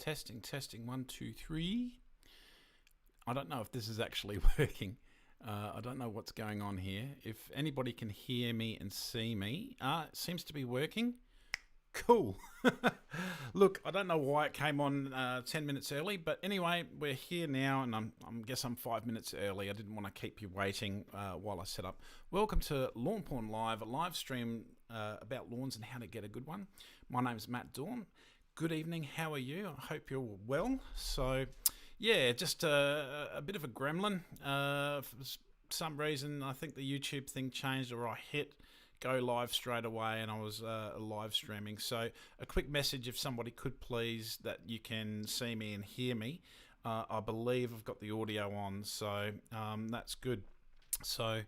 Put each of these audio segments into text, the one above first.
Testing. 1, 2, 3. I don't know if this is actually working. I don't know what's going on here. If anybody can hear me and see me, it seems to be working. Cool. Look, I don't know why it came on 10 minutes early, but anyway, we're here now, and I guess I'm 5 minutes early. I didn't want to keep you waiting while I set up. Welcome to Lawnporn Live, a live stream about lawns and how to get a good one. My name's Matt Dawn. Good evening. How are you? I hope you're well. So, yeah, just a bit of a gremlin. For some reason, I think the YouTube thing changed, or I hit go live straight away, and I was live streaming. So a quick message, if somebody could please, that you can see me and hear me. I believe I've got the audio on, so that's good. So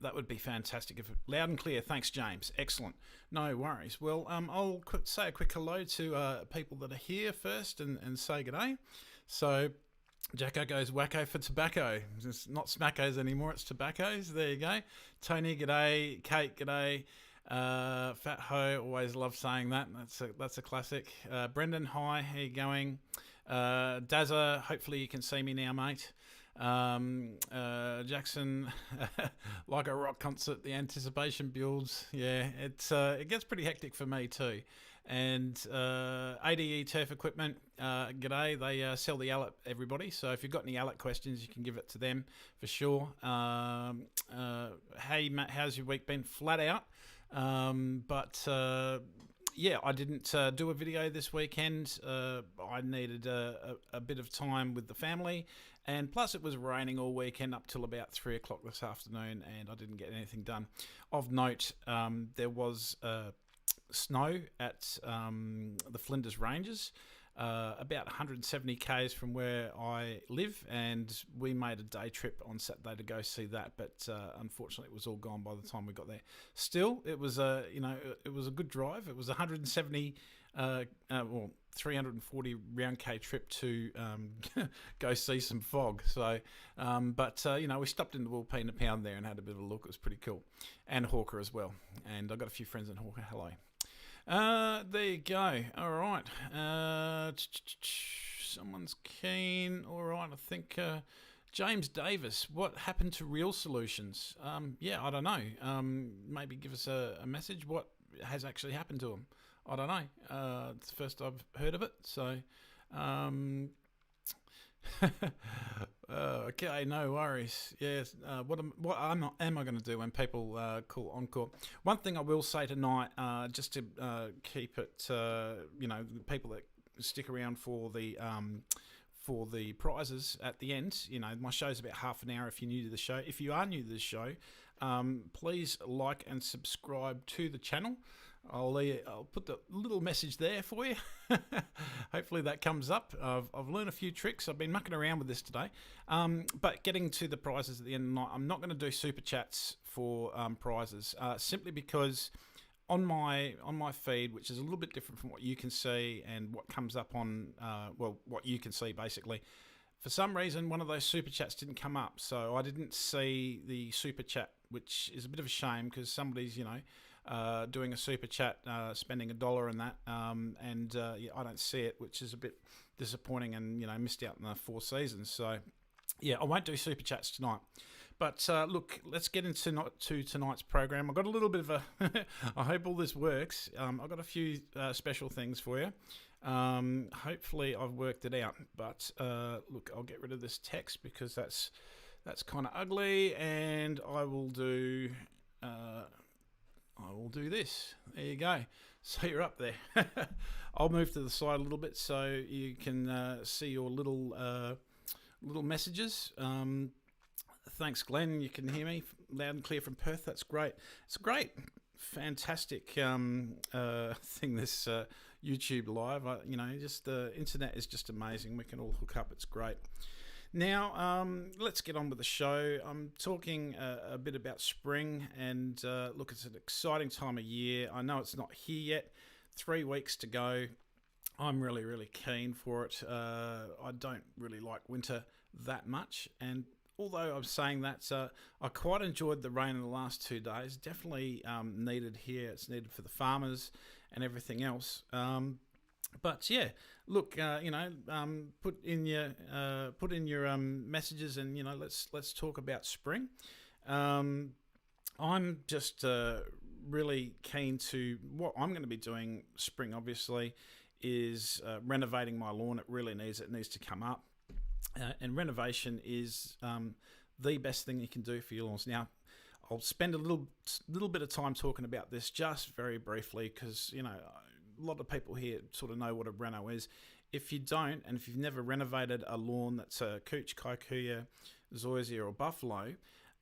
that would be fantastic. If loud and clear. Thanks, James. Excellent. No worries. Well, I'll say a quick hello to people that are here first and say g'day. So Jacko goes wacko for tobacco. It's not smackos anymore, it's tobaccos. There you go. Tony, g'day. Kate, g'day. Fat Ho, always love saying that. That's a classic. Brendan, hi. How you going? Dazza, hopefully you can see me now, mate. Jackson, like a rock concert, the anticipation builds. Yeah, it gets pretty hectic for me too. And ADE Turf Equipment, g'day. They sell the Allet, everybody. So if you've got any Allet questions, you can give it to them for sure. Hey Matt, how's your week been? Flat out. Yeah, I didn't do a video this weekend. I needed a bit of time with the family, and plus it was raining all weekend up till about 3 o'clock this afternoon, and I didn't get anything done. Of note, there was snow at the Flinders Ranges, about 170 k's from where I live, and we made a day trip on Saturday to go see that, but unfortunately it was all gone by the time we got there. Still, it was it was a good drive. It was 170 340 round K trip to go see some fog. So we stopped in the Wilpena Pound there and had a bit of a look. It was pretty cool. And Hawker as well, and I got a few friends in Hawker. Hello. There you go. All right. Someone's keen. All right. I think James Davis. What happened to Real Solutions? Yeah, I don't know. Maybe give us a message. What has actually happened to him? I don't know. It's the first I've heard of it. So, okay, no worries. Yes. What am I going to do when people call encore? One thing I will say tonight, just to keep it, the people that stick around for the prizes at the end. My show's about half an hour. If you're new to the show, if you are new to the show, please like and subscribe to the channel. I'll put the little message there for you. Hopefully that comes up. I've learned a few tricks. I've been mucking around with this today. But getting to the prizes at the end of the night, I'm not going to do super chats for prizes, simply because on my feed, which is a little bit different from what you can see and what comes up on, what you can see basically, for some reason one of those super chats didn't come up. So I didn't see the super chat, which is a bit of a shame because somebody's, doing a super chat, spending $1 and that, I don't see it, which is a bit disappointing, and missed out on the 4 seasons. So yeah, I won't do super chats tonight. But look, let's get into tonight's program. I've got a little bit of a I hope all this works. I've got a few special things for you. Hopefully I've worked it out. But look, I'll get rid of this text because that's kind of ugly, and I will do this. There you go. So you're up there. I'll move to the side a little bit so you can see your little messages. Thanks, Glenn. You can hear me loud and clear from Perth. That's great. It's a great, fantastic thing, this YouTube Live. Just the internet is just amazing. We can all hook up. It's great. Now, let's get on with the show. I'm talking a bit about spring, and look, it's an exciting time of year. I know it's not here yet. 3 weeks to go. I'm really, really keen for it. I don't really like winter that much, and although I'm saying that, I quite enjoyed the rain in the last 2 days. Definitely needed here. It's needed for the farmers and everything else. But yeah, look, put in your messages, and let's talk about spring. Um, I'm just really keen to what I'm going to be doing spring. Obviously, is renovating my lawn. It needs to come up, and renovation is the best thing you can do for your lawns. Now, I'll spend a little bit of time talking about this just very briefly, because a lot of people here sort of know what a reno is. If you don't, and if you've never renovated a lawn that's a Cooch, Kikuyu, Zoysia or Buffalo,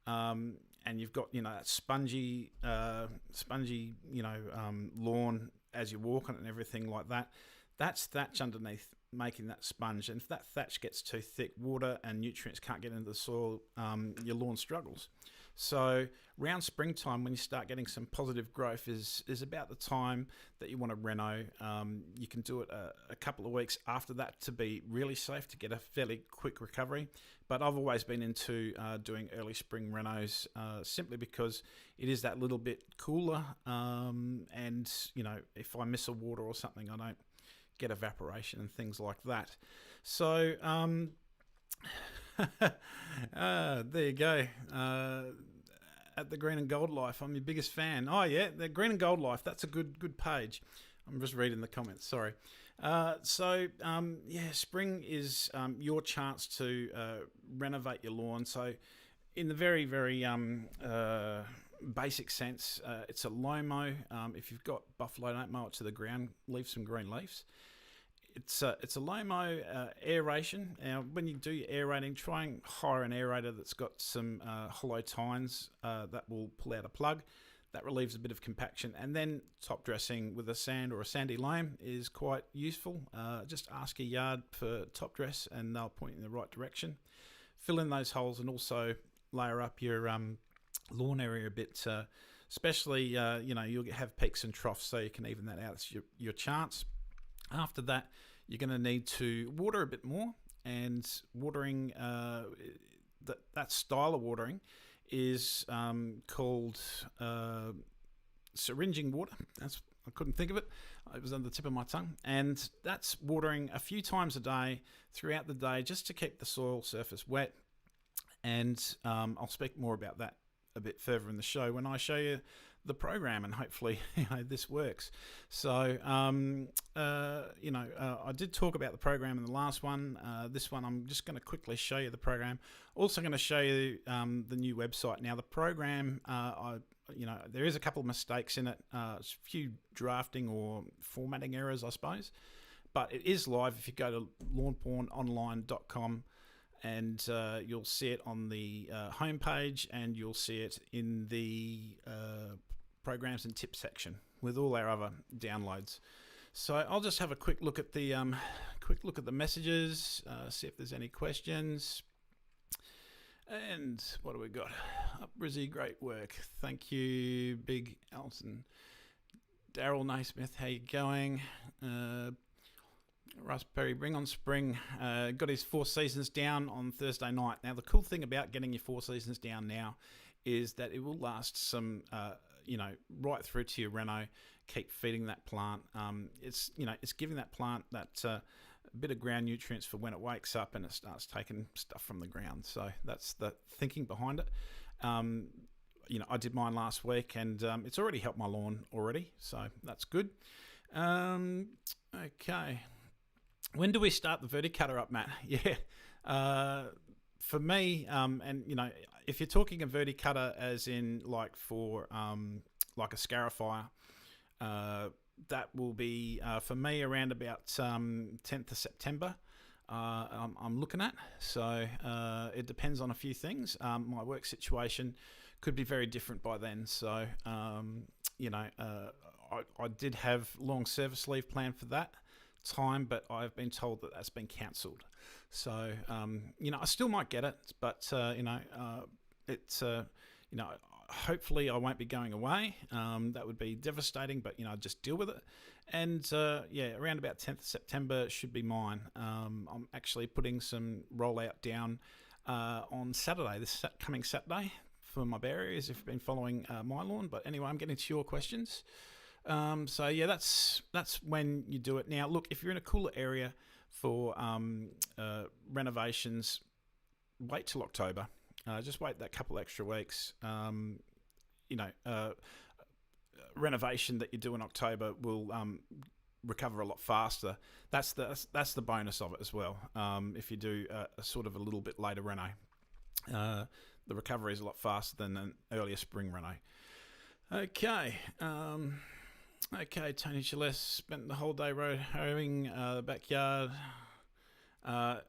and you've got that spongy lawn as you walk on it and everything like that, that's thatch underneath making that sponge. And if that thatch gets too thick, water and nutrients can't get into the soil, your lawn struggles. So around springtime, when you start getting some positive growth, is about the time that you want to reno. You can do it a couple of weeks after that to be really safe, to get a fairly quick recovery. But I've always been into doing early spring renos simply because it is that little bit cooler. And if I miss a water or something, I don't get evaporation and things like that. So there you go. At the Green and Gold Life, I'm your biggest fan. Oh yeah, the Green and Gold Life. That's a good page. I'm just reading the comments. Sorry. Spring is your chance to renovate your lawn. So, in the very basic sense, it's a low mow. If you've got buffalo, don't mow it to the ground. Leave some green leaves. It's a low mow aeration. Now, when you do your aerating, try and hire an aerator that's got some hollow tines that will pull out a plug. That relieves a bit of compaction. And then top dressing with a sand or a sandy loam is quite useful. Just ask a yard for top dress and they'll point you in the right direction. Fill in those holes and also layer up your lawn area a bit. Especially, you'll have peaks and troughs, so you can even that out. It's your chance. After that, you're going to need to water a bit more, and watering, that style of watering is called syringing water. I couldn't think of it. It was on the tip of my tongue. And that's watering a few times a day throughout the day just to keep the soil surface wet. And I'll speak more about that a bit further in the show when I show you the program, and hopefully this works. So I did talk about the program in the last one. This one I'm just going to quickly show you the program. Also going to show you the new website. Now the program, there is a couple of mistakes in it, a few drafting or formatting errors, I suppose, but it is live. If you go to lawnpornonline.com, and you'll see it on the homepage, and you'll see it in the programs and tips section with all our other downloads. So I'll just have a quick look at the messages, see if there's any questions. And what do we got? Up Brizzy, great work. Thank you, Big Alton. Daryl Naismith, how you going? Raspberry, bring on spring. Got his 4 seasons down on Thursday night. Now, the cool thing about getting your 4 seasons down now is that it will last some, right through to your reno. Keep feeding that plant. It's giving that plant that bit of ground nutrients for when it wakes up and it starts taking stuff from the ground. So that's the thinking behind it. I did mine last week, and it's already helped my lawn already. So that's good. Okay. When do we start the verticutter up, Matt? Yeah. For me, if you're talking a verticutter as in like for like a scarifier, that will be for me around about 10th of September. I'm looking at. So it depends on a few things. My work situation could be very different by then. So I did have long service leave planned for that time, but I've been told that that's been cancelled. So I still might get it, but hopefully I won't be going away. That would be devastating, but just deal with it. And around about 10th of September should be mine. I'm actually putting some rollout down on Saturday, this coming Saturday, for my bare areas if you've been following my lawn. But anyway, I'm getting to your questions. So yeah, that's when you do it. Now, look, if you're in a cooler area for renovations, wait till October. Just wait that couple extra weeks. Renovation that you do in October will recover a lot faster. That's the bonus of it as well. If you do a sort of a little bit later reno, the recovery is a lot faster than an earlier spring reno. Okay. Okay, Tony Gillespie spent the whole day road hoeing the backyard.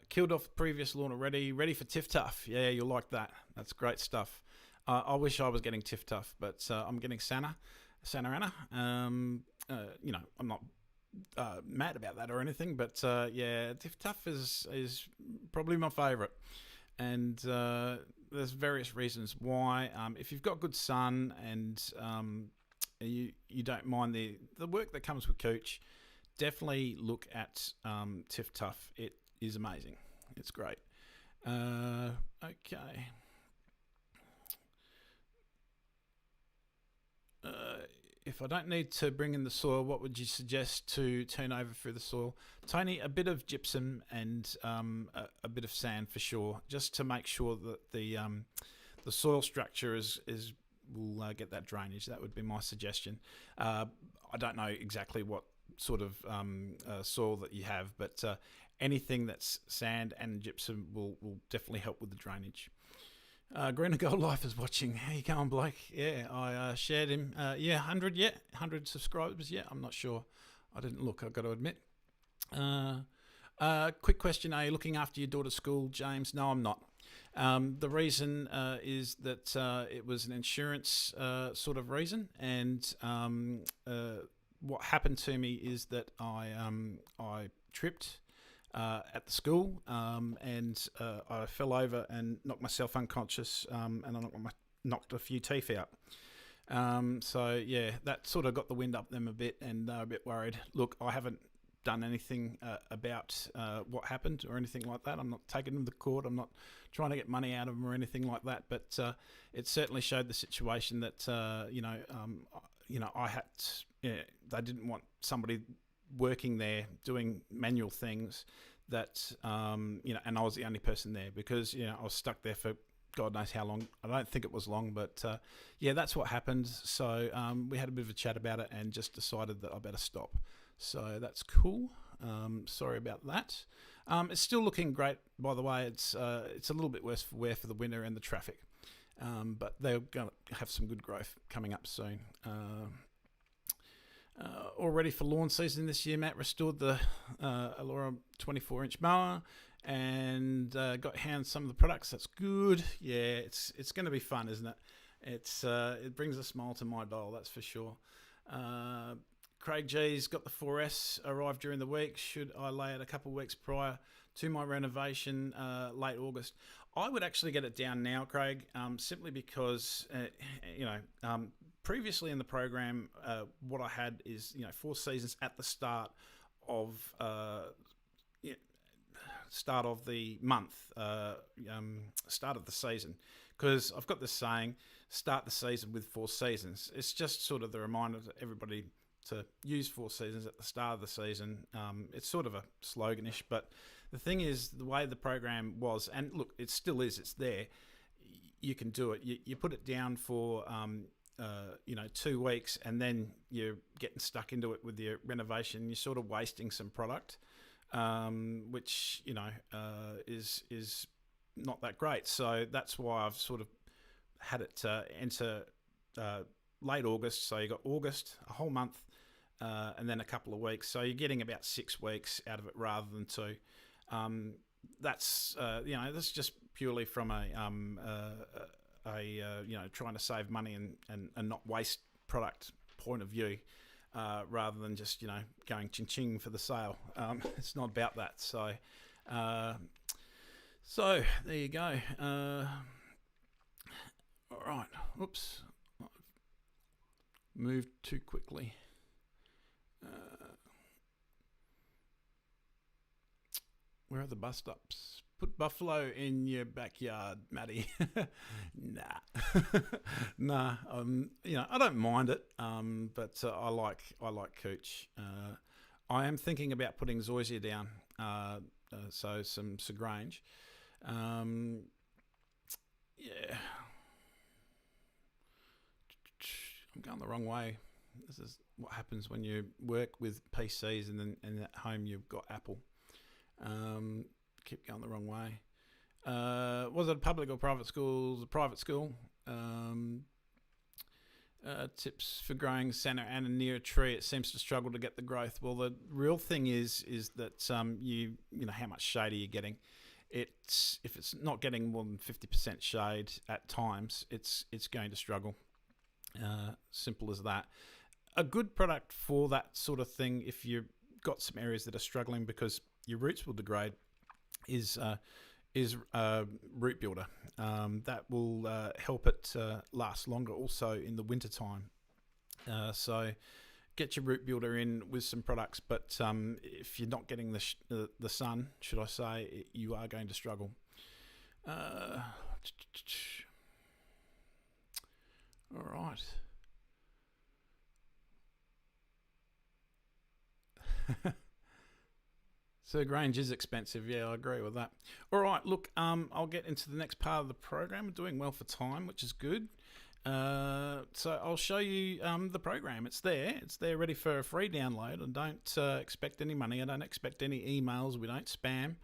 Killed off the previous lawn already. Ready for Tiff Tuff. Yeah, you'll like that. That's great stuff. I wish I was getting Tiff Tuff, but I'm getting Santa Ana. I'm not mad about that or anything, but yeah, Tiff Tuff is probably my favourite. And there's various reasons why. If you've got good sun and you don't mind the work that comes with Cooch, definitely look at Tiff Tuff. It is amazing. It's great. Okay. If I don't need to bring in the soil, what would you suggest to turn over through the soil? Tony, a bit of gypsum and a bit of sand for sure, just to make sure that the soil structure will get that drainage. That would be my suggestion. I don't know exactly what sort of soil that you have, but anything that's sand and gypsum will definitely help with the drainage. Green and Gold Life is watching. How you going, Blake? Yeah, I shared him. 100 subscribers. Yeah, I'm not sure. I didn't look, I've got to admit. Quick question. Are you looking after your daughter's school, James? No, I'm not. The reason is that it was an insurance sort of reason, and what happened to me is that I tripped at the school, and I fell over and knocked myself unconscious, and I knocked a few teeth out. So yeah, that sort of got the wind up them a bit, and they're a bit worried. Look, I haven't done anything about what happened or anything like that. I'm not taking them to court. I'm not trying to get money out of them or anything like that. But it certainly showed the situation that I had. They didn't want somebody working there doing manual things that and I was the only person there, because I was stuck there for God knows how long. I don't think it was long, but yeah, that's what happened. So we had a bit of a chat about it and just decided that I better stop. So that's cool. Sorry about that. It's still looking great, by the way. It's a little bit worse for wear for the winter and the traffic, but they're going to have some good growth coming up soon. All ready for lawn season this year. Matt restored the Allura 24-inch mower and got hands some of the products. That's good. Yeah, it's going to be fun, isn't it? It brings a smile to my dial, that's for sure. Craig G's got the 4S arrived during the week. Should I lay it a couple of weeks prior to my renovation, late August? I would actually get it down now, Craig, simply because previously in the program, what I had is 4 seasons at the start of the month, start of the season, because I've got this saying, start the season with 4 seasons. It's just sort of the reminder to everybody to use 4 seasons at the start of the season. It's sort of a sloganish, but the thing is, the way the program was, and look, it still is, it's there, you can do it. You put it down for 2 weeks, and then you're getting stuck into it with your renovation. You're sort of wasting some product, which is not that great. So that's why I've sort of had it enter late August. So you got August, a whole month, and then a couple of weeks. So you're getting about 6 weeks out of it rather than 2. That's just purely from a trying to save money and not waste product point of view, rather than just going ching for the sale. It's not about that. So there you go. All right. Oops. Moved too quickly. Where are the bus stops? put buffalo in your backyard, Matty. Nah, nah. I don't mind it. But I like cooch. I am thinking about putting zoysia down. So some Syringe. Yeah, I'm going the wrong way. This is what happens when you work with PCs and then at home you've got Apple. Keep going the wrong way. Was it a public or private school? A private school. Tips for growing center and near a tree. It seems to struggle to get the growth. Well, the real thing is that you know how much shade are you getting? If it's not getting more than 50% shade at times, it's going to struggle. Simple as that. A good product for that sort of thing, if you've got some areas that are struggling because your roots will degrade, is root builder. That will help it last longer also in the winter time. So get your root builder in with some products, but if you're not getting the sun, should I say, you are going to struggle. All right. So Grange is expensive. Yeah, I agree with that. All right, look, I'll get into the next part of the program. We're doing well for time, which is good. So I'll show you the program. It's there. It's there ready for a free download. I don't expect any money. I don't expect any emails. We don't spam.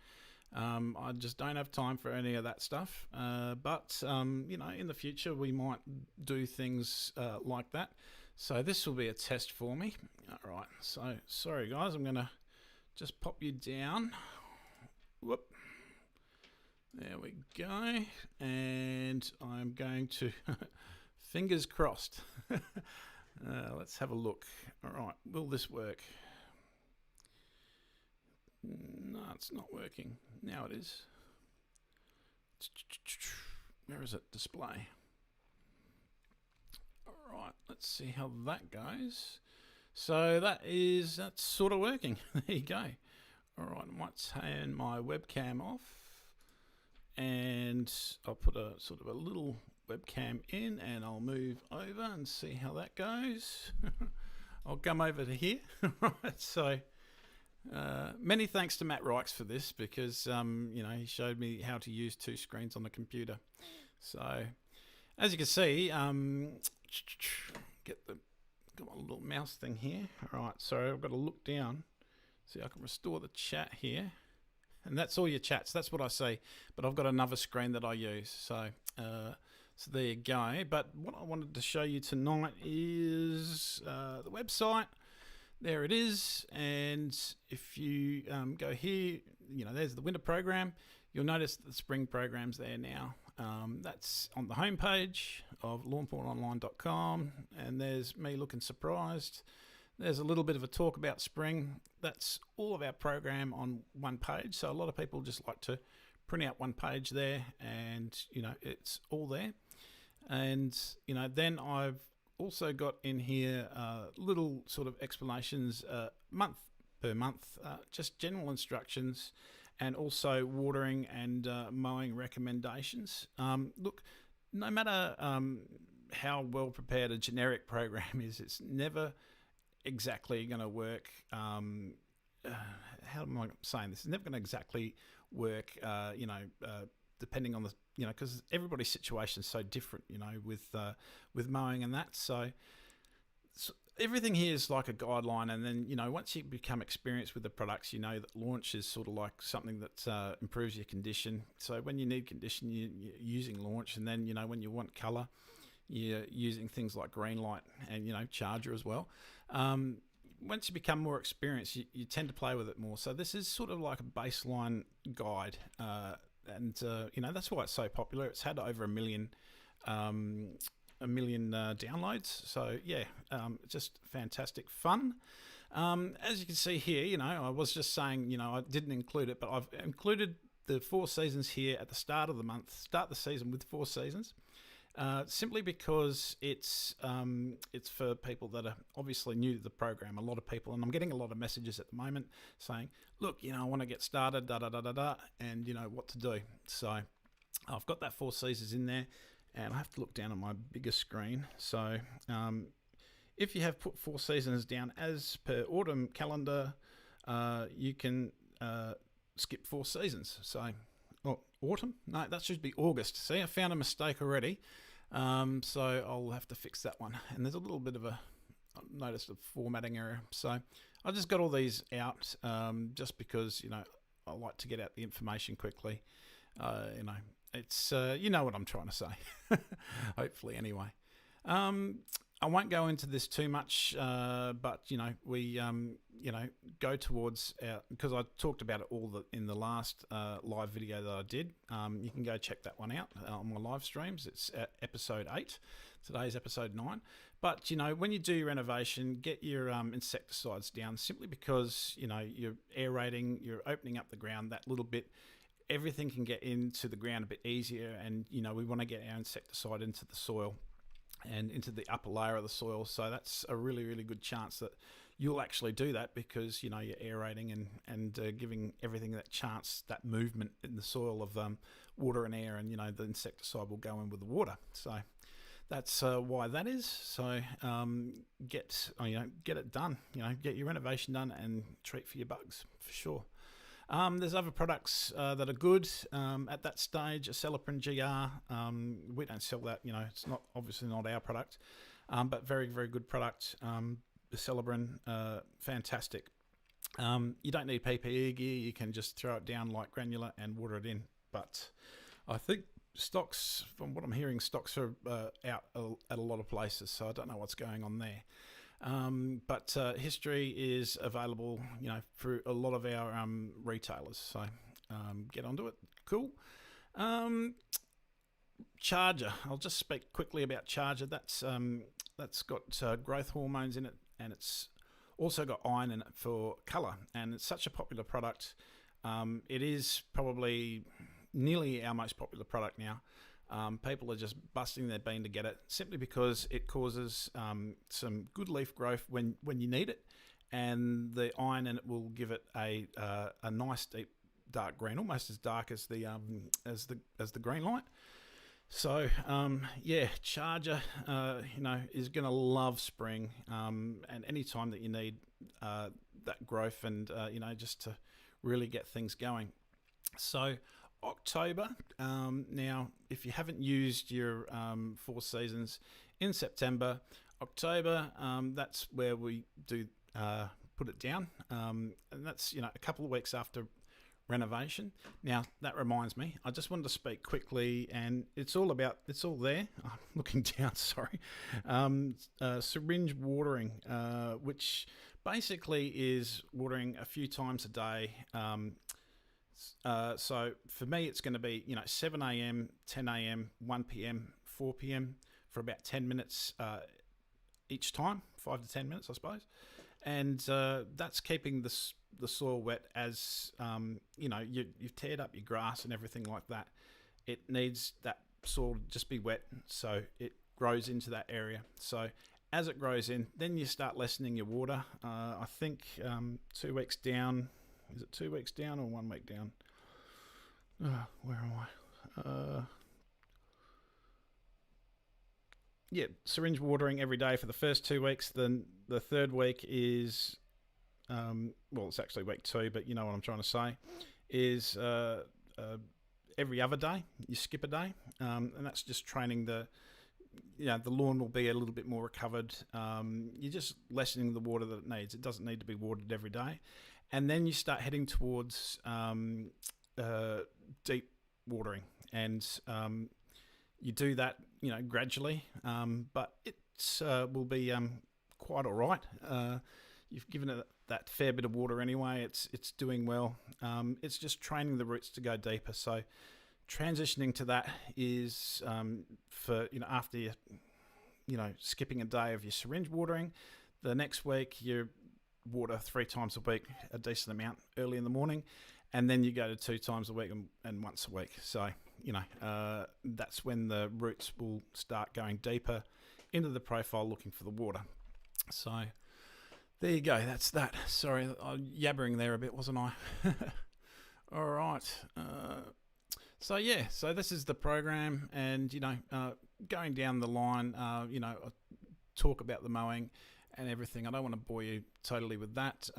I just don't have time for any of that stuff. But in the future, we might do things like that. So this will be a test for me. All right. So sorry, guys. I'm going to just pop you down. Whoop. There we go. And I'm going to, fingers crossed. Let's have a look. All right. Will this work? No, it's not working. Now it is. Where is it? Display. All right. Let's see how that goes. So that's sort of working. There you go. All right, I might turn my webcam off, and I'll put a sort of a little webcam in, and I'll move over and see how that goes. I'll come over to here. Right. So many thanks to Matt Rikes for this, because he showed me how to use two screens on the computer. So as you can see, got my little mouse thing here. All right, so I've got to look down. See, I can restore the chat here. And that's all your chats. That's what I see. But I've got another screen that I use. So there you go. But what I wanted to show you tonight is the website. There it is. And if you go here, there's the winter program. You'll notice the spring program's there now. That's on the homepage of lawnpornonline.com, and there's me looking surprised. There's a little bit of a talk about spring. That's all of our program on one page. So a lot of people just like to print out one page there, and it's all there. And then I've also got in here little sort of explanations month per month, just general instructions, and also watering and mowing recommendations. Look, no matter how well prepared a generic program is, it's never exactly going to work. How am I saying this? It's never going to exactly work, depending on the, because everybody's situation is so different, with mowing and that. So everything here is like a guideline, and then once you become experienced with the products, that launch is sort of like something that improves your condition. So when you need condition, you're using launch, and then when you want color, you're using things like green light and charger as well. Once you become more experienced, you tend to play with it more. So this is sort of like a baseline guide, and that's why it's so popular. It's had over a million downloads. So yeah, just fantastic fun. As you can see here, I was just saying, I didn't include it, but I've included the 4 seasons here at the start of the month. Start the season with 4 seasons. simply because it's for people that are obviously new to the program. A lot of people, and I'm getting a lot of messages at the moment saying, look, I want to get started, and what to do. So I've got that 4 seasons in there, and I have to look down at my bigger screen. So if you have put 4 seasons down as per autumn calendar, you can skip 4 seasons. So, autumn? No, that should be August. See, I found a mistake already. So I'll have to fix that one. And there's a little bit of a notice of formatting error. So I just got all these out just because, I like to get out the information quickly. It's, what I'm trying to say. Hopefully, anyway. I won't go into this too much, but we go towards our, because I talked about it all in the last live video that I did. You can go check that one out on my live streams. It's at episode 8. Today's episode 9. But when you do your renovation, get your insecticides down, simply because you're aerating, you're opening up the ground that little bit. Everything can get into the ground a bit easier, and we want to get our insecticide into the soil and into the upper layer of the soil. So that's a really, really good chance that you'll actually do that, because you're aerating and giving everything that chance, that movement in the soil of water and air, and the insecticide will go in with the water. So that's why that is. So get it done. Get your renovation done and treat for your bugs for sure. There's other products that are good at that stage. Acelepryn GR, we don't sell that. It's not obviously not our product, but very, very good product. Acelepryn, fantastic. You don't need PPE gear. You can just throw it down like granular and water it in. But I think stocks, from what I'm hearing, stocks are out at a lot of places. So I don't know what's going on there. But history is available, through a lot of our retailers. So get onto it. Cool. Charger. I'll just speak quickly about Charger. That's got growth hormones in it, and it's also got iron in it for colour. And it's such a popular product. It is probably nearly our most popular product now. People are just busting their bean to get it, simply because it causes some good leaf growth when you need it, and the iron in it will give it a nice deep dark green, almost as dark as the green light. So Charger is going to love spring, and any time that you need that growth and just to really get things going. So October, now if you haven't used your 4 seasons in September, October, that's where we do put it down, and that's a couple of weeks after renovation. Now that reminds me, I just wanted to speak quickly, and it's all there. I'm looking down, sorry. Syringe watering, which basically is watering a few times a day. So for me, it's going to be 7 a.m, 10 a.m, 1 p.m, 4 p.m for about 10 minutes each time, 5 to 10 minutes, I suppose. And that's keeping the soil wet as you've teared up your grass and everything like that. It needs that soil to just be wet so it grows into that area. So as it grows in, then you start lessening your water. I think 2 weeks down. Is it 2 weeks down or 1 week down? Where am I? Syringe watering every day for the first 2 weeks. Then the third week is, it's actually week 2, but you know what I'm trying to say, is every other day. You skip a day, and that's just training the lawn will be a little bit more recovered. You're just lessening the water that it needs. It doesn't need to be watered every day. And then you start heading towards deep watering, and you do that, gradually, but it will be quite all right. You've given it that fair bit of water anyway. It's doing well. It's just training the roots to go deeper. So transitioning to that is for after you skipping a day of your syringe watering, the next week you water 3 times a week, a decent amount early in the morning, and then you go to 2 times a week and once a week. So that's when the roots will start going deeper into the profile looking for the water. So there you go, that's that. Sorry, I'm yabbering there a bit, wasn't I? All right. So this is the program, and going down the line, I talk about the mowing and everything. I don't want to bore you totally with that,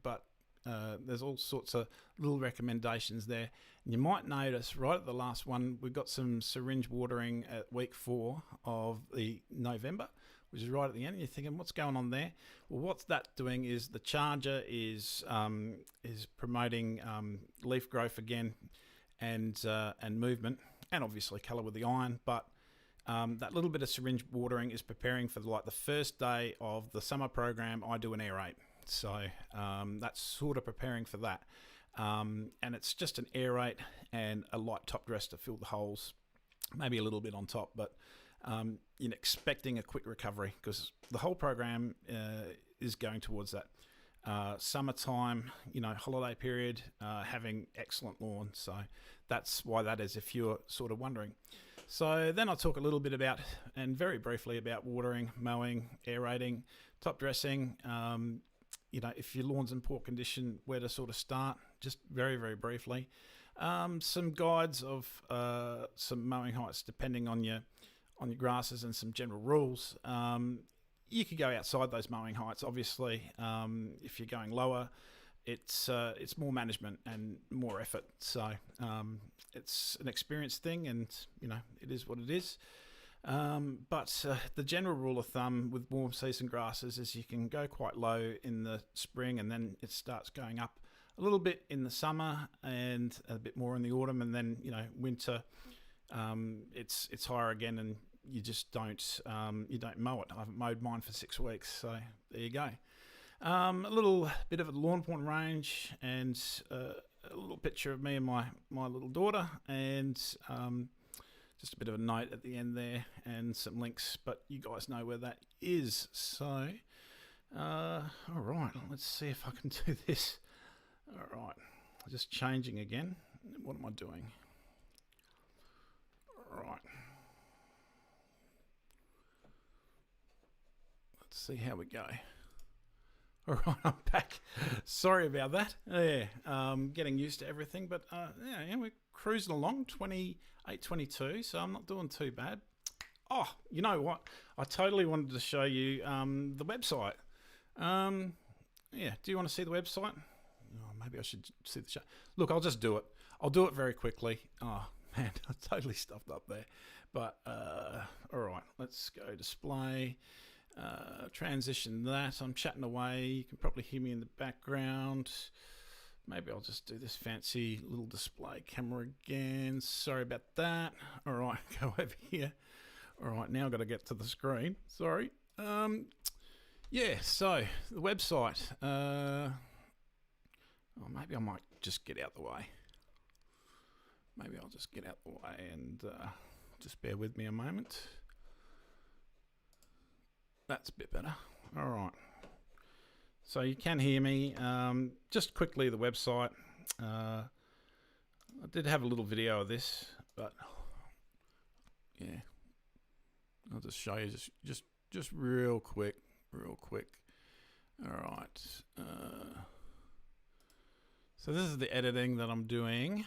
but there's all sorts of little recommendations there. And you might notice right at the last one, we've got some syringe watering at week 4 of the November, which is right at the end. And you're thinking, what's going on there? Well, what's that doing is the charger is promoting leaf growth again, and movement, and obviously colour with the iron. But that little bit of syringe watering is preparing for the first day of the summer program. I do an aerate, so that's sort of preparing for that. And it's just an aerate and a light top dress to fill the holes, maybe a little bit on top, but expecting a quick recovery, because the whole program is going towards that summertime, holiday period, having excellent lawn. So that's why that is, if you're sort of wondering. So then I'll talk a little bit about, and very briefly, about watering, mowing, aerating, top dressing. If your lawn's in poor condition, where to sort of start, just very, very briefly. Some guides of some mowing heights depending on your grasses, and some general rules. You could go outside those mowing heights. Obviously, if you're going lower, it's more management and more effort. So it's an experience thing, and it is what it is. But the general rule of thumb with warm season grasses is you can go quite low in the spring, and then it starts going up a little bit in the summer, and a bit more in the autumn, and then winter, it's higher again, and you just don't mow it. I haven't mowed mine for 6 weeks, so there you go. A little bit of a Lawnporn range, and a little picture of me and my little daughter, and just a bit of a note at the end there, and some links, but you guys know where that is. So all right, let's see if I can do this. All right, just changing again. What am I doing? All right, let's see how we go. All right, I'm back. Sorry about that. Yeah, getting used to everything, but we're cruising along, 28:22, so I'm not doing too bad. Oh, you know what? I totally wanted to show you the website. Do you want to see the website? Oh, maybe I should see the show. Look, I'll just do it. I'll do it very quickly. Oh, man, I totally stuffed up there. But, all right, let's go display. Transition that. I'm chatting away. You can probably hear me in the background. Maybe I'll just do this fancy little display camera again. Sorry about that. All right, go over here. All right, now I've got to get to the screen. Sorry. So the website. Maybe I might just get out the way. Maybe I'll just get out the way, and just bear with me a moment. That's a bit better. All right. So you can hear me. Just quickly, the website. I did have a little video of this, but yeah, I'll just show you just real quick. All right. So this is the editing that I'm doing.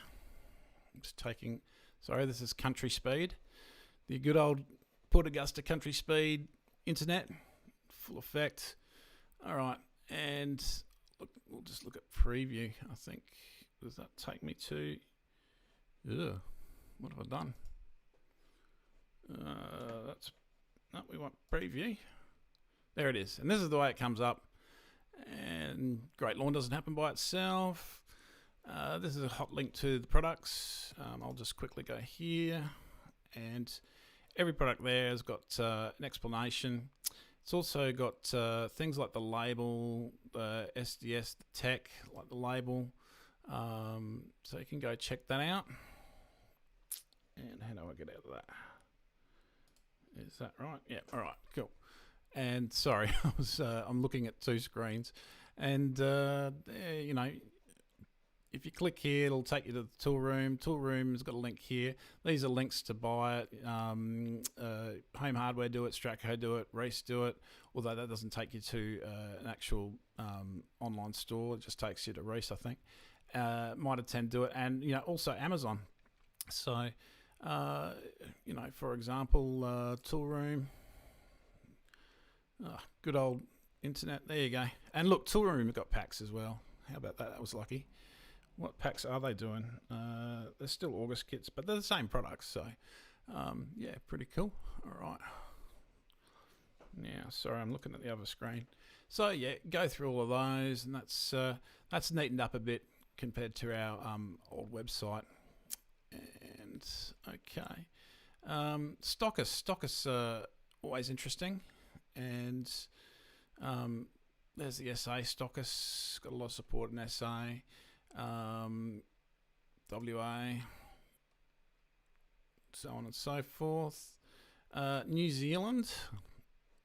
I'm just taking. Sorry, this is country speed. The good old Port Augusta country speed internet, full effect. All right. And look, we'll just look at preview. I think, does that take me to? What have I done? We want preview. There it is, and this is the way it comes up. And Great Lawn doesn't happen by itself. This is a hot link to the products. I'll just quickly go here, and every product there has got an explanation. It's also got things like the label, the SDS, the tech, like the label. So you can go check that out. And how do I get out of that? Is that right? Yeah, all right, cool. And sorry, I'm looking at 2 screens. And, if you click here, it'll take you to the tool room. Tool room's got a link here. These are links to buy it. Home Hardware do it, Stratco do it, Reese do it. Although that doesn't take you to an actual online store, it just takes you to Reese, I think. Mitre 10 do it, and also Amazon. So for example, tool room. Oh, good old internet. There you go. And look, tool room have got packs as well. How about that? That was lucky. What packs are they doing? They're still August kits, but they're the same products. So, yeah, pretty cool. All right. Now, sorry, I'm looking at the other screen. So, yeah, go through all of those, and that's neatened up a bit compared to our old website. And, okay. Stockists always interesting. And there's the SA stockists, got a lot of support in SA. WA, so on and so forth. New Zealand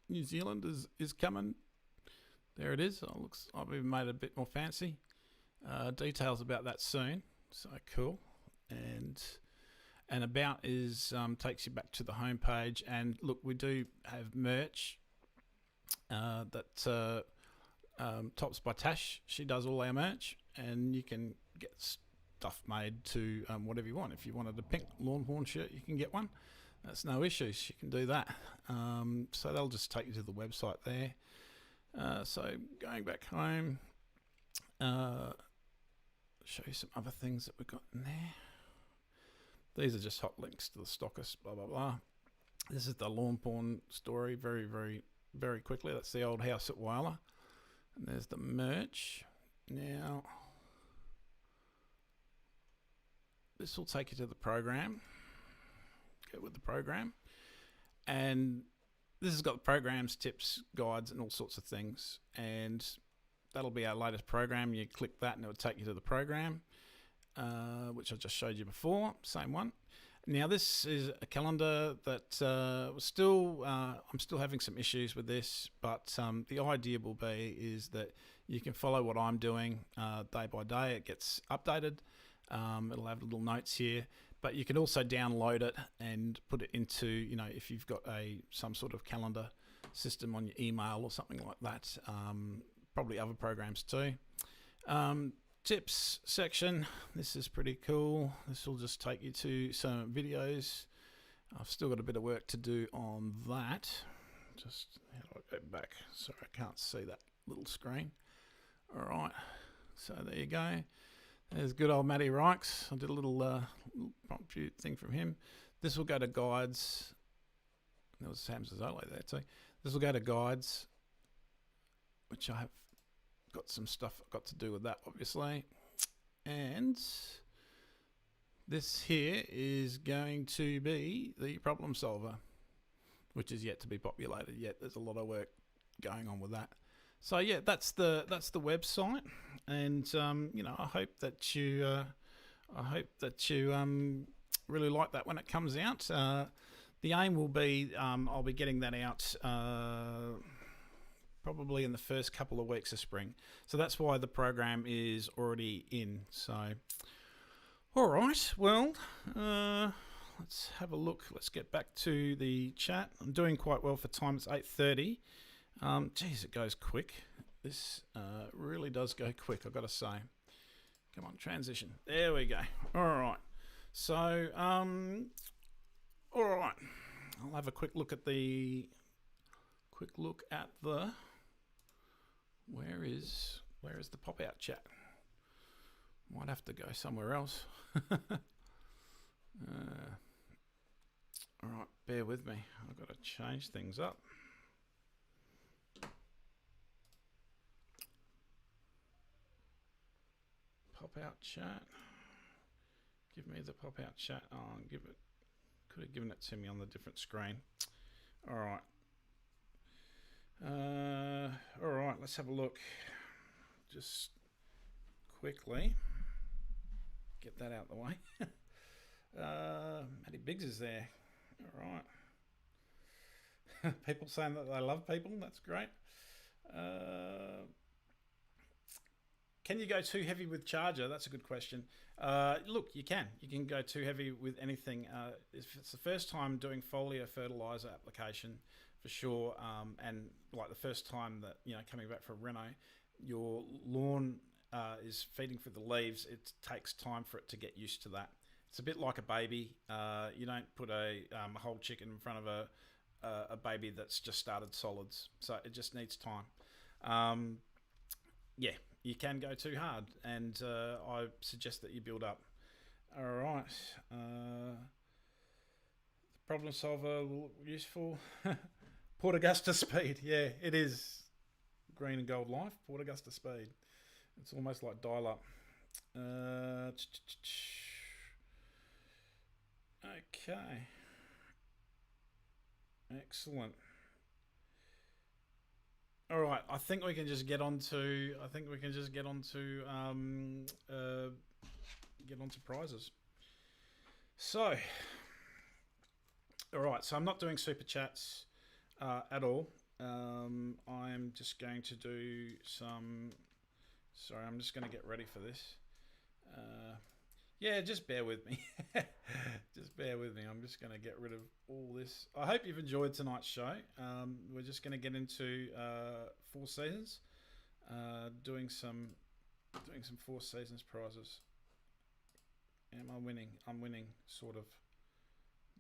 is coming. There it is. Oh, looks, I've even made it a bit more fancy. Details about that soon. So cool. And about is takes you back to the home page. And look, we do have merch that Tops by Tash. She does all our merch, and you can get stuff made to whatever you want. If you wanted a pink Lawnporn shirt, you can get one. That's no issues. You can do that. So they'll just take you to the website there. So going back home, show you some other things that we've got in there. These are just hot links to the stockists, blah, blah, blah. This is the Lawnporn story, very, very, very quickly. That's the old house at Whyalla. And there's the merch. Now, this will take you to the program. Go with the program. And this has got programs, tips, guides, and all sorts of things. And that'll be our latest program. You click that and it'll take you to the program, which I just showed you before. Same one. Now, this is a calendar that I'm still having some issues with this, but the idea will be is that you can follow what I'm doing day by day. It gets updated. It'll have little notes here, but you can also download it and put it into, if you've got some sort of calendar system on your email or something like that. Probably other programs too. Tips section. This is pretty cool. This will just take you to some videos. I've still got a bit of work to do on that. Just how do I go back? Sorry, I can't see that little screen. All right, so there you go. There's good old Matty Rikes. I did a little prompt thing from him. This will go to guides. There was Sam Zazzoli there too. This will go to guides, which I have got some stuff I've got to do with that, obviously. And this here is going to be the problem solver, which is yet to be populated yet. There's a lot of work going on with that. So yeah, that's the website, and I hope that you really like that when it comes out. The aim will be I'll be getting that out probably in the first couple of weeks of spring. So that's why the program is already in. So, all right, well, let's have a look. Let's get back to the chat. I'm doing quite well for time. It's 8:30. Geez, it goes quick. This really does go quick, I've got to say. Come on, transition. There we go. All right. So, all right. I'll have a quick look at the... Where is the pop-out chat? Might have to go somewhere else. All right, bear with me. I've got to change things up. Pop-out chat. Give me the pop-out chat. Oh, could have given it to me on the different screen. All right. All right, let's have a look. Just quickly get that out of the way. Matty Biggs is there. All right. People saying that they love people. That's great. Can you go too heavy with charger? That's a good question. Look, you can. You can go too heavy with anything. If it's the first time doing foliar fertilizer application, for sure, and like the first time that coming back from reno, your lawn is feeding for the leaves. It takes time for it to get used to that. It's a bit like a baby. You don't put a whole chicken in front of a baby that's just started solids, so it just needs time. Yeah, you can go too hard, and I suggest that you build up. All right. Problem solver, useful. Port Augusta speed. Yeah, it is. Green and gold life. Port Augusta speed. It's almost like dial up. Okay. Excellent. All right, I think we can just get on to. Get on to prizes. So, all right. So I'm not doing super chats at all. I'm just going to do some. Sorry, I'm just going to get ready for this. Yeah, just bear with me. Just bear with me. I'm just going to get rid of all this. I hope you've enjoyed tonight's show. We're just going to get into Four Seasons, doing some Four Seasons prizes. Am I winning? I'm winning, sort of.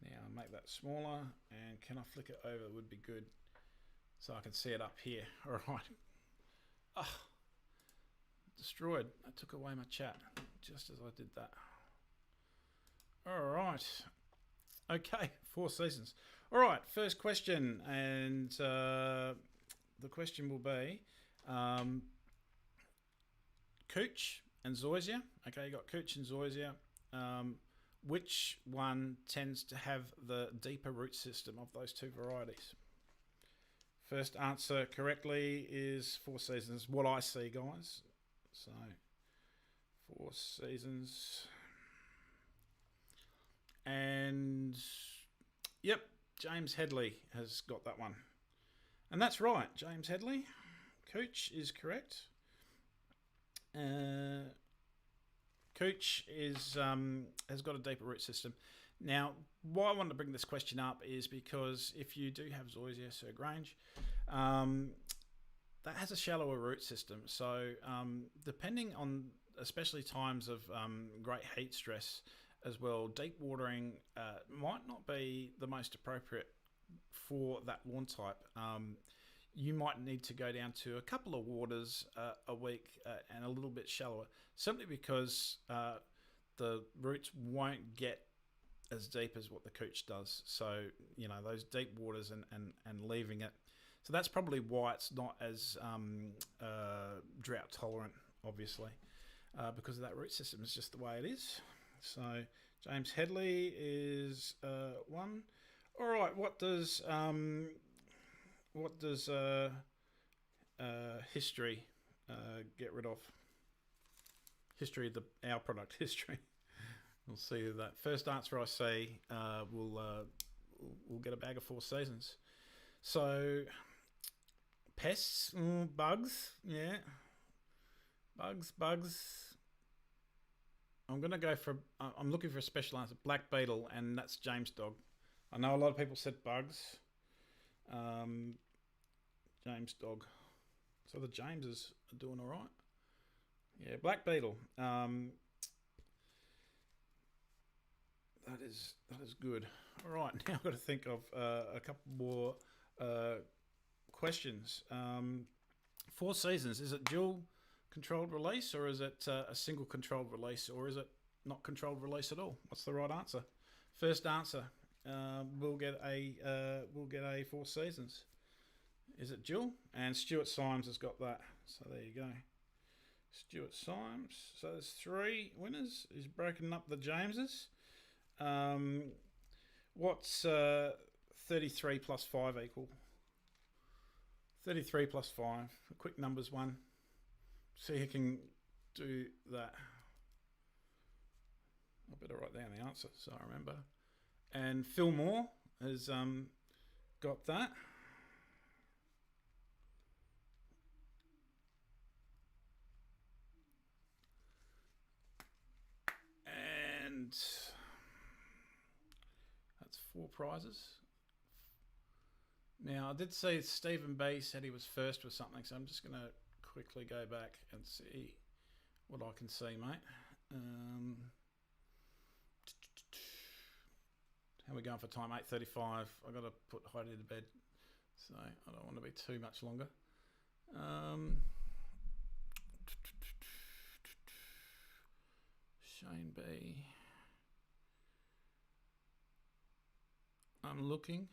Now make that smaller, and can I flick it over? It would be good, so I can see it up here. All right. Ah, destroyed. I took away my chat just as I did that. All right. Okay, Four Seasons. All right, first question, and the question will be Cooch and Zoysia. Okay, you got Cooch and Zoysia. Which one tends to have the deeper root system of those two varieties? First answer correctly is Four Seasons. What I see, guys. So, Four Seasons. And, yep, James Headley has got that one. And that's right, James Headley. Cooch is correct. Cooch has got a deeper root system. Now, why I wanted to bring this question up is because if you do have Zoysia Sir Grange, that has a shallower root system. So depending on, especially times of great heat stress as well, deep watering might not be the most appropriate for that lawn type. You might need to go down to a couple of waters a week and a little bit shallower, simply because the roots won't get as deep as what the Cooch does. So, those deep waters and leaving it. So that's probably why it's not as drought tolerant, obviously, because of that root system. It's just the way it is. So James Headley is one. All right, what does history get rid of? History of our product history. We'll see that. First answer I say we'll get a bag of Four Seasons. So pests, bugs, yeah, bugs. I'm looking for a special answer. Black beetle, and that's James Dog. I know a lot of people said bugs. James Dog. So the Jameses are doing all right. Yeah, black beetle. That is good. All right, now I've got to think of a couple more questions. Four Seasons, is it dual controlled release, or is it a single controlled release, or is it not controlled release at all? What's the right answer? First answer, we'll get a Four Seasons. Is it dual? And Stuart Symes has got that. So there you go. Stuart Symes. So there's 3 winners. He's broken up the Jameses. What's 33 plus 5 equal? 33 plus 5. A quick numbers one. See who can do that. I better write down the answer so I remember. And Phil Moore has got that. And that's 4 prizes. Now, I did see Stephen B said he was first with something, so I'm just going to quickly go back and see what I can see, mate. How are we going for time? 8:35. I've got to put Heidi to bed, so I don't want to be too much longer. Shane B. I'm looking.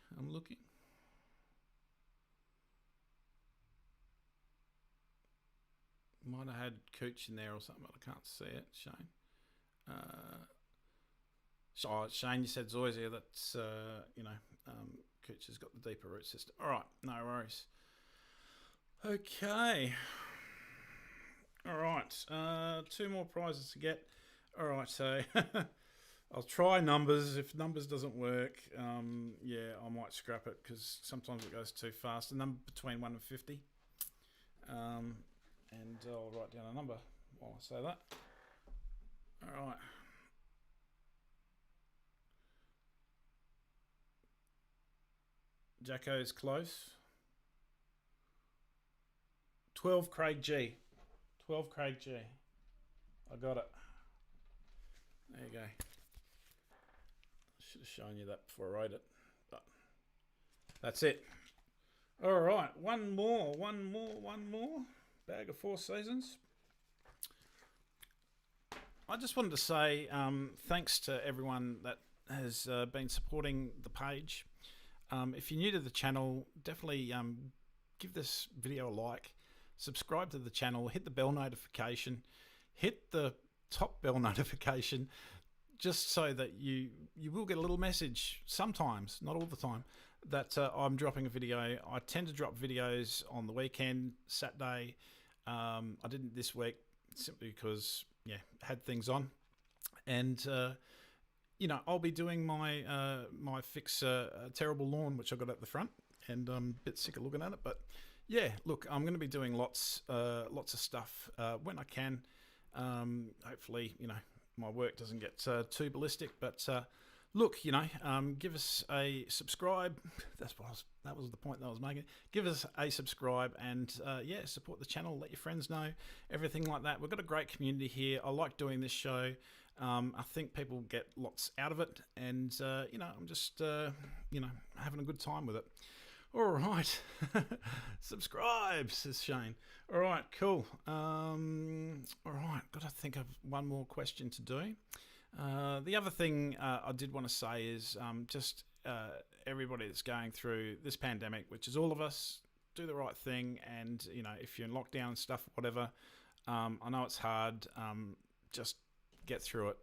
Might have had Cooch in there or something, but I can't see it, Shane. Shane, you said Zoysia. That's, Cooch has got the deeper root system. All right, no worries. Okay. All right, 2 more prizes to get. All right, so I'll try numbers. If numbers doesn't work, I might scrap it because sometimes it goes too fast. A number between 1 and 50. And I'll write down a number while I say that. All right. Jacko's close. 12 Craig G. 12 Craig G. I got it. There you go. I should have shown you that before I wrote it. But that's it. All right. One more. Bag of 4 seasons. I just wanted to say thanks to everyone that has been supporting the page. If you're new to the channel, definitely give this video a like, subscribe to the channel, hit the bell notification, hit the top bell notification, just so that you will get a little message sometimes, not all the time, that I'm dropping a video. I tend to drop videos on the weekend, Saturday. I didn't this week simply because, had things on. And, I'll be doing my my fix terrible lawn, which I got at the front, and I'm a bit sick of looking at it. But, look, I'm going to be doing lots of stuff when I can. Hopefully, my work doesn't get too ballistic, but look, give us a subscribe. That was the point that I was making. Give us a subscribe and support the channel. Let your friends know, everything like that. We've got a great community here. I like doing this show. I think people get lots out of it, and I'm just having a good time with it. All right, subscribe, says Shane. All right, cool. All right, got to think of one more question to do. The other thing I did want to say is just everybody that's going through this pandemic, which is all of us, do the right thing. And, if you're in lockdown and stuff, whatever, I know it's hard. Just get through it.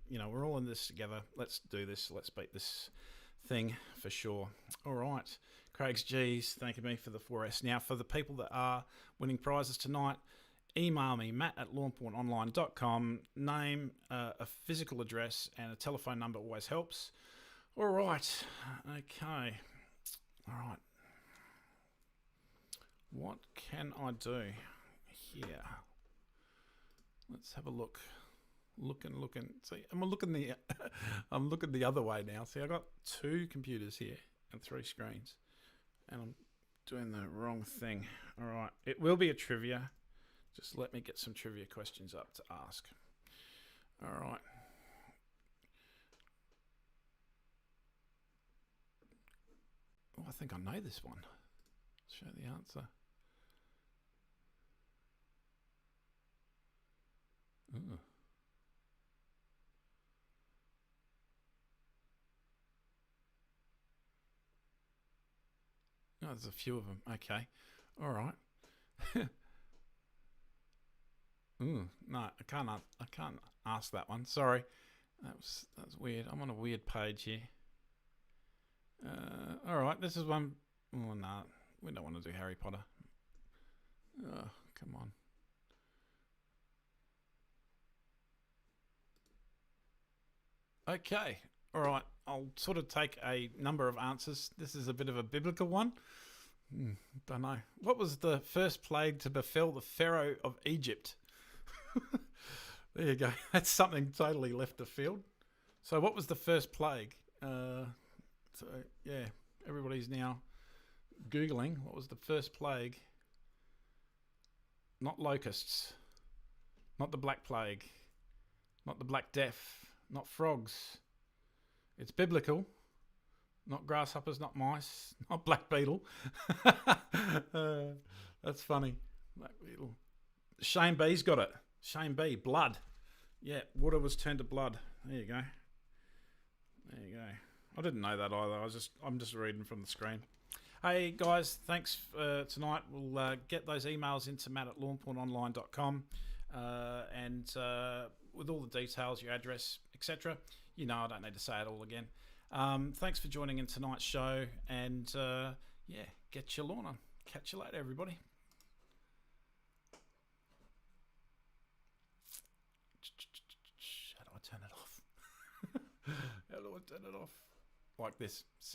We're all in this together. Let's do this. Let's beat this thing for sure. All right. Craig's G's thanking me for the 4S. Now, for the people that are winning prizes tonight, email me, matt@lawnpornonline.com. Name, a physical address, and a telephone number always helps. All right. Okay. All right. What can I do here? Let's have a look. Looking. See, I'm looking the other way now. See, I got 2 computers here and 3 screens, and I'm doing the wrong thing. All right. It will be a trivia. Just let me get some trivia questions up to ask. All right. Oh, I think I know this one. Show the answer. Ooh. Oh, there's a few of them. Okay. All right. Ooh, no, I can't ask that one. Sorry. That's weird. I'm on a weird page here. All right, this is one. Oh, no, we don't want to do Harry Potter. Oh, come on. Okay. All right. I'll sort of take a number of answers. This is a bit of a biblical one. Don't know. What was the first plague to befell the Pharaoh of Egypt? There you go. That's something totally left of field. So what was the first plague? So yeah, everybody's now Googling what was the first plague. Not locusts, not the Black Plague, not the Black Death, not frogs. It's biblical. Not grasshoppers, not mice, not black beetle. That's funny. Black beetle. Shane B's got it. Shane B, blood. Yeah, water was turned to blood. There you go. There you go. I didn't know that either. I'm just reading from the screen. Hey guys, thanks for tonight. We'll get those emails into matt@lawnpornonline.com and with all the details, your address, etc. You know, I don't need to say it all again. Thanks for joining in tonight's show, and yeah, get your lawn on. Catch you later, everybody. How do I turn it off? How do I turn it off? Like this. See